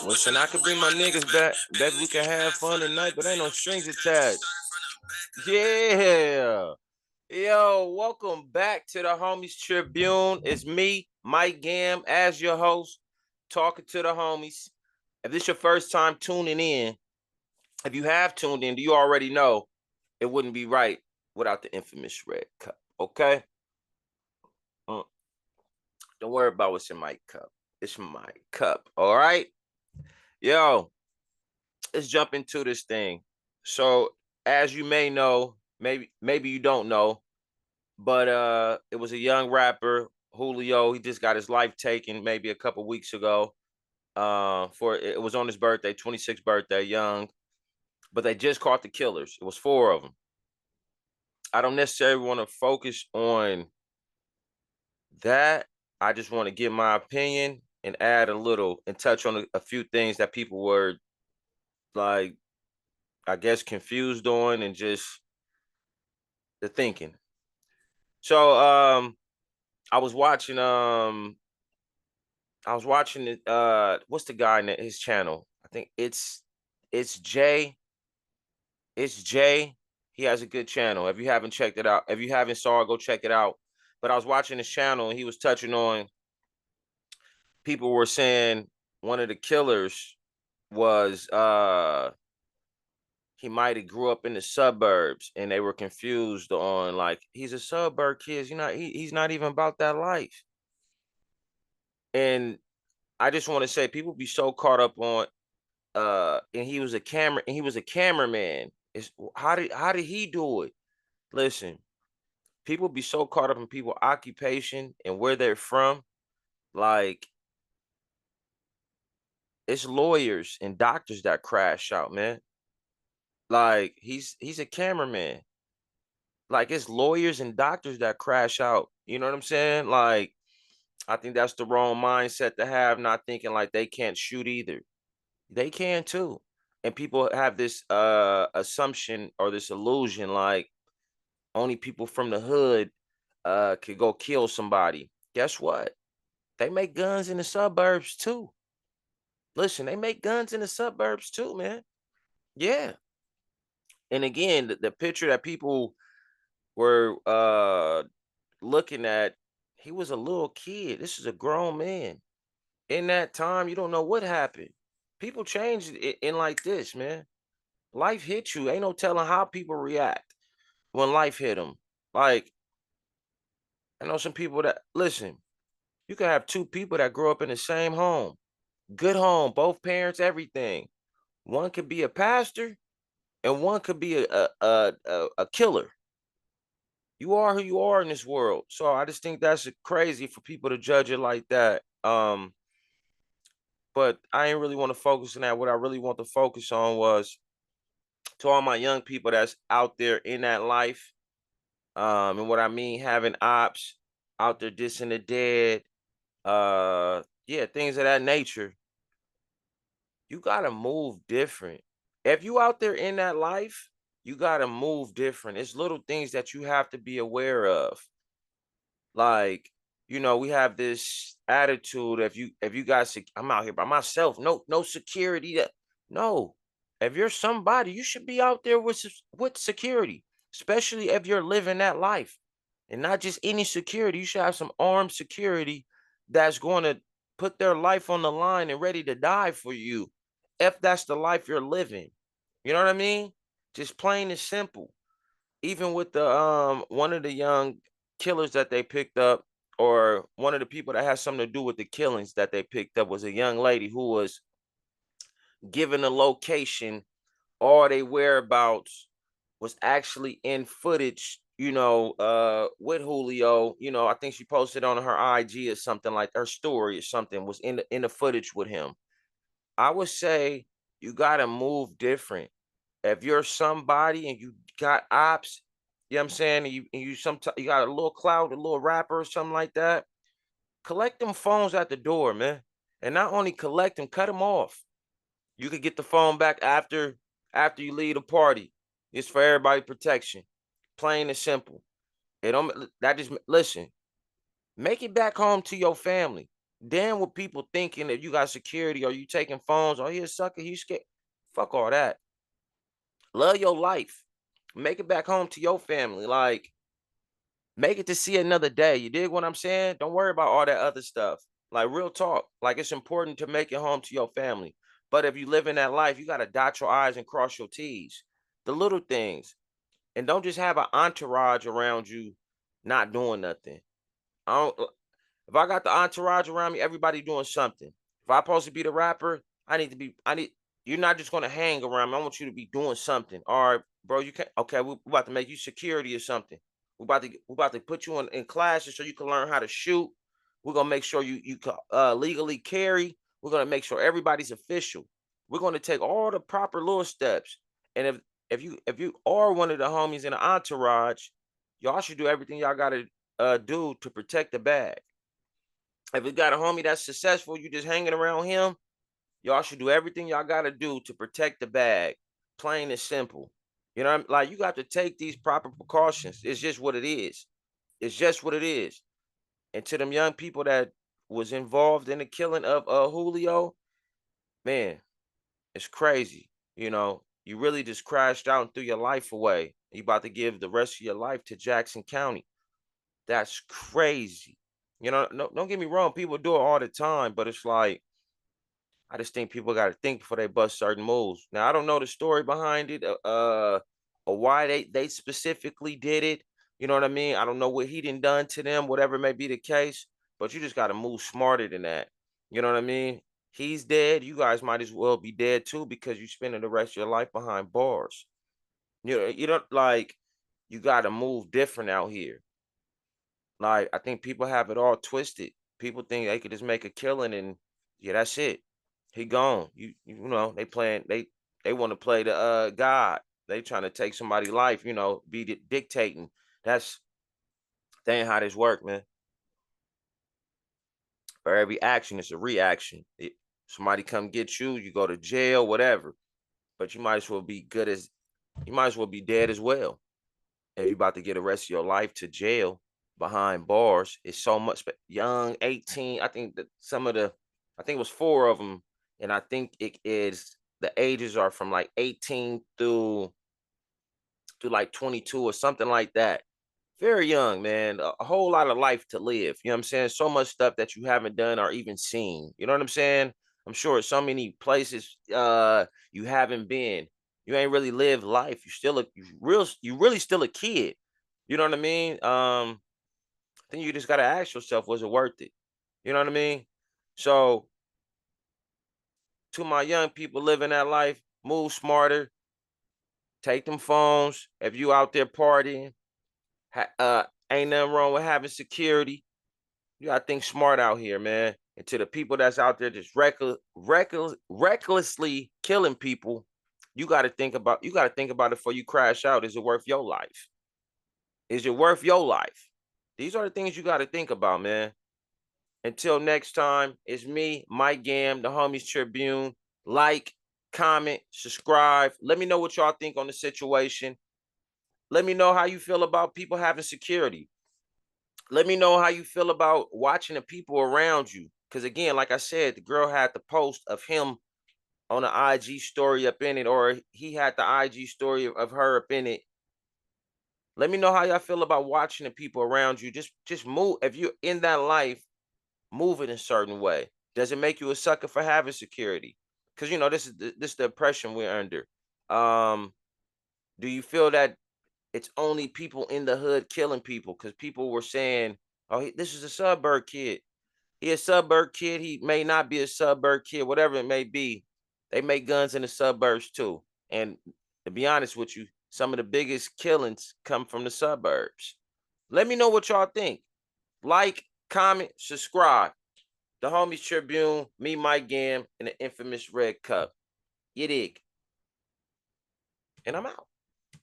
Listen, I could bring my niggas back. Bet we can have fun tonight, but ain't no strings attached. Yeah. Yo, welcome back to the Homies Tribune. It's me, Mike Gam, as your host, talking to the homies. If this is your first time tuning in, if you have tuned in, you already know it wouldn't be right without the infamous red cup, okay? Don't worry about what's in my cup. It's my cup, all right? Yo, let's jump into this thing. So, as you may know, maybe you don't know, but it was a young rapper, Julio. He just got his life taken maybe a couple weeks ago. For it was on his birthday, 26th birthday, young. But they just caught the killers. It was 4 of them. I don't necessarily want to focus on that. I just want to give my opinion and add a little and touch on a few things that people were like, I guess, confused on and just the thinking. So I was watching it. What's the guy in his channel? I think it's Jay. It's Jay. He has a good channel. If you haven't checked it out, if you haven't saw it, go check it out. But I was watching his channel and he was touching on, people were saying one of the killers was he might have grew up in the suburbs and they were confused on, like, he's a suburb kid, he's not even about that life. And I just want to say, people be so caught up on and he was a cameraman. It's how did he do it? Listen, people be so caught up in people's occupation and where they're from. Like, it's lawyers and doctors that crash out, man. Like, he's a cameraman. Like, it's lawyers and doctors that crash out. You know what I'm saying? Like, I think that's the wrong mindset to have, not thinking like they can't shoot either. They can too. And people have this assumption or this illusion like only people from the hood could go kill somebody. Guess what? They make guns in the suburbs too. Listen, they make guns in the suburbs too, man. Yeah. And again, the picture that people were looking at, he was a little kid. This is a grown man. In that time, you don't know what happened. People change in like this, man. Life hit you. Ain't no telling how people react when life hit them. Like, I know some people that, listen, you can have 2 people that grow up in the same home, good home, both parents, everything. One could be a pastor and one could be a killer. You are who you are in this world. So I just think that's crazy for people to judge it like that. But I ain't really want to focus on that. What I really want to focus on was to all my young people that's out there in that life. And what I mean, having ops out there dissing the dead, yeah, things of that nature. You gotta move different. If you out there in that life, you gotta move different. It's little things that you have to be aware of. Like, we have this attitude. If you guys, I'm out here by myself. No security. No. If you're somebody, you should be out there with security, especially if you're living that life, and not just any security. You should have some armed security that's going to put their life on the line and ready to die for you, if that's the life you're living. You know what I mean? Just plain and simple. Even with the one of the young killers that they picked up, or one of the people that has something to do with the killings that they picked up, was a young lady who was given a location. All they whereabouts was actually in footage, with Julio. I think she posted on her IG or something, like her story or something was in the footage with him. I would say you gotta move different. If you're somebody and you got ops, you know what I'm saying, and you sometimes you got a little clout, a little rapper or something like that, collect them phones at the door, man. And not only collect them, cut them off. You could get the phone back after you leave the party. It's for everybody protection. Plain and simple. It don't that just listen, make it back home to your family. Damn what people thinking that you got security or you taking phones or he a sucker, he scared. Fuck all that. Love your life. Make it back home to your family. Like, make it to see another day. You dig what I'm saying? Don't worry about all that other stuff. Like real talk. Like it's important to make it home to your family. But if you live in that life, you gotta dot your I's and cross your T's. The little things. And don't just have an entourage around you not doing nothing. I don't if I got the entourage around me, everybody doing something. If I'm supposed to be the rapper, I need, you're not just gonna hang around me. I want you to be doing something. All right, bro, you can't, okay, we about to make you security or something. We about to put you in classes so you can learn how to shoot. We're gonna make sure you can legally carry. We're gonna make sure everybody's official. We're gonna take all the proper little steps. And if you are one of the homies in the entourage, y'all should do everything y'all gotta do to protect the bag. If you got a homie that's successful, you just hanging around him, y'all should do everything y'all got to do to protect the bag. Plain and simple. You know, like you got to take these proper precautions. It's just what it is. It's just what it is. And to them young people that was involved in the killing of Julio, man, it's crazy. You know, you really just crashed out and threw your life away. You about to give the rest of your life to Jackson County. That's crazy. You know, no, don't get me wrong. People do it all the time, but it's like I just think people got to think before they bust certain moves. Now I don't know the story behind it, or why they specifically did it. You know what I mean? I don't know what he done to them, whatever may be the case. But you just got to move smarter than that. You know what I mean? He's dead. You guys might as well be dead too because you're spending the rest of your life behind bars. You don't like. You got to move different out here. Like I think people have it all twisted. People think they could just make a killing and yeah, that's it. He gone. You know, they want to play the God. They trying to take somebody's life, you know, dictating. That's that ain't how this work, man. For every action, it's a reaction. Somebody come get you, you go to jail, whatever. But you might as well be good as you might as well be dead as well. If you about to get the rest of your life to jail behind bars, it's so much. But young, 18. I think that some of the, I think it was four of them, and I think it is the ages are from like 18 through to like 22 or something like that. Very young, man. A whole lot of life to live. You know what I'm saying? So much stuff that you haven't done or even seen. You know what I'm saying? I'm sure so many places you haven't been. You ain't really lived life. You really still a kid. You know what I mean? Then you just gotta ask yourself, was it worth it? You know what I mean? So to my young people living that life, move smarter, take them phones. If you out there partying, ain't nothing wrong with having security. You gotta think smart out here, man. And to the people that's out there just recklessly killing people, you gotta think about it before you crash out. Is it worth your life? Is it worth your life? These are the things you gotta think about, man. Until next time, it's me, Mike Gam, the Homies Tribune. Like, comment, subscribe. Let me know what y'all think on the situation. Let me know how you feel about people having security. Let me know how you feel about watching the people around you. Because again, like I said, the girl had the post of him on the IG story up in it, or he had the IG story of her up in it. Let me know how y'all feel about watching the people around you. Just move. If you're in that life, move it in a certain way. Does it make you a sucker for having security? Because you know this is the oppression we're under. Um, do you feel that it's only people in the hood killing people? Because people were saying, "Oh, this is a suburb kid. He a suburb kid. He may not be a suburb kid. Whatever it may be, they make guns in the suburbs too." And to be honest with you, some of the biggest killings come from the suburbs. Let me know what y'all think. Like, comment, subscribe. The Homies Tribune, me, Mike Gam, and the infamous Red Cup. You dig? And I'm out.